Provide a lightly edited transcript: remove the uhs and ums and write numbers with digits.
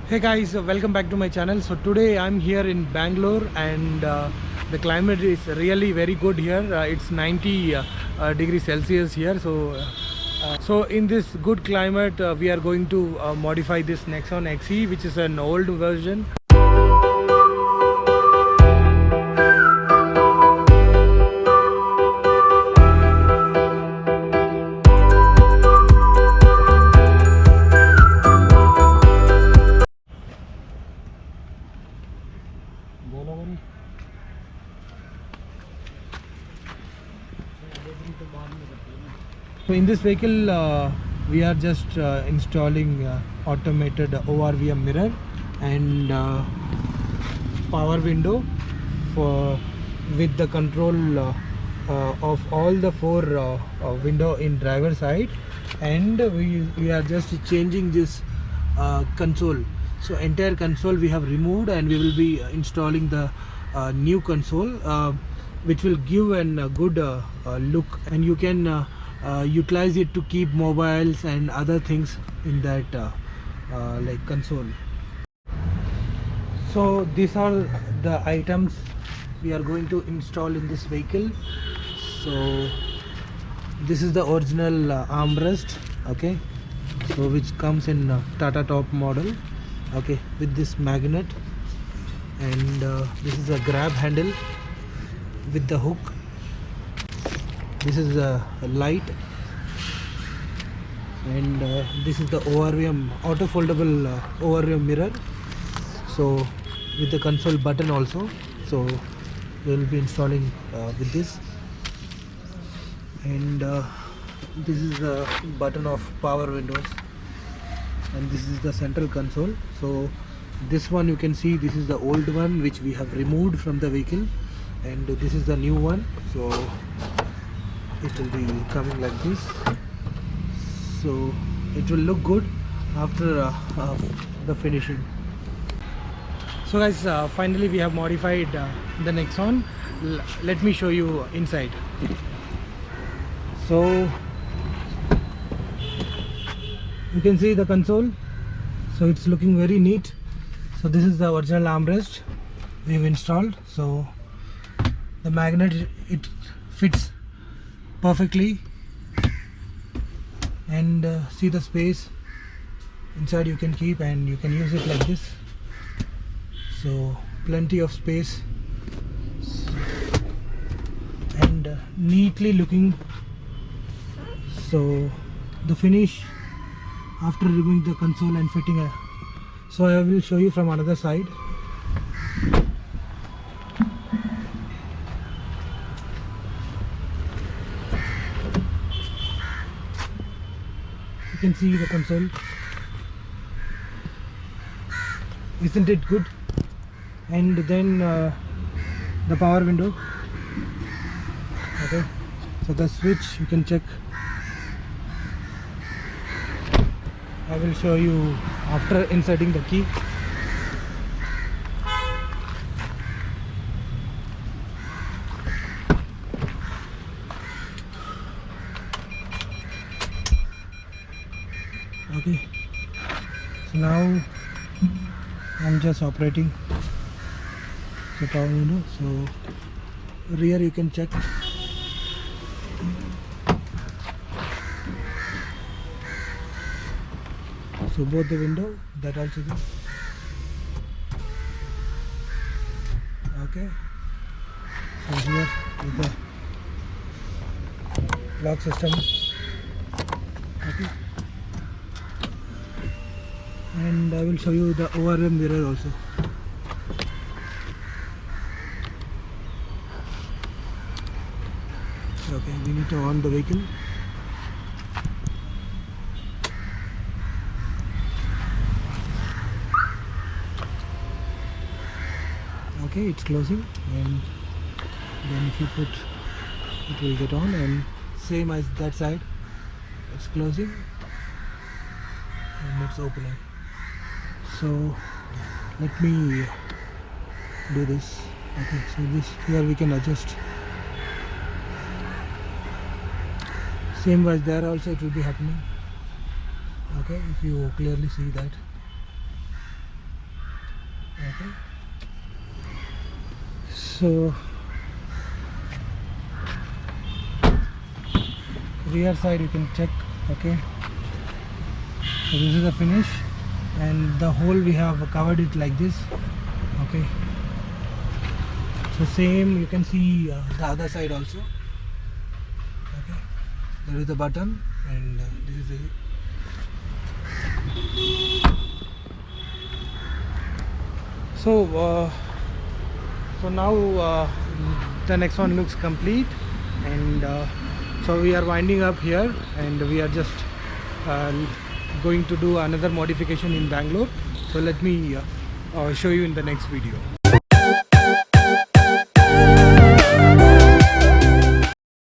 Hey guys, welcome back to my channel. So today I'm here in Bangalore and the climate is really very good here. It's 90 degrees Celsius here. So in this good climate, we are going to modify this Nexon XE, which is an old version. So in this vehicle, we are just installing automated ORVM mirror and power window for with the control of all the four window in driver side, and we are just changing this console. So entire console we have removed and we will be installing the new console, which will give a good look, and you can utilize it to keep mobiles and other things in that like console. So these are the items we are going to install in this vehicle. So this is the original armrest, okay, so which comes in Tata top model, okay, with this magnet, and this is a grab handle with the hook. This is a light, and this is the ORVM auto foldable ORVM mirror, so with the console button also. So we will be installing with this, and this is the button of power windows, and this is the central console. So this one you can see, this is the old one which we have removed from the vehicle, and this is the new one. So it will be coming like this, so it will look good after the finishing. So guys, finally we have modified the Nexon. Let me show you inside. So you can see the console, so it's looking very neat. So this is the original armrest we've installed. So the magnet, it fits perfectly, and see the space inside you can keep, and you can use it like this. So plenty of space, and neatly looking. So the finish after removing the console and fitting a, so I will show you from another side. You can see the console. Isn't it good? And then the power window, okay, so the switch you can check. I will show you after inserting the key. Okay, so now I'm just operating the power window. So rear you can check. So both the window, that also good. Okay, so here is the lock system, okay, and I will show you the ORM mirror also. Okay, we need to on the vehicle. Okay, it's closing, and then if you put, it will get on, and same as that side, it's closing and it's opening. So let me do this. Okay, so this here we can adjust. Same as there also it will be happening. Okay, if you clearly see that. Okay. So rear side you can check. Okay, so this is the finish, and the whole we have covered it like this. Okay, so same you can see the other side also. Okay, there is the button, and this is the so now the next one looks complete, and so we are winding up here, and we are just uh, going to do another modification in Bangalore. So let me show you in the next video.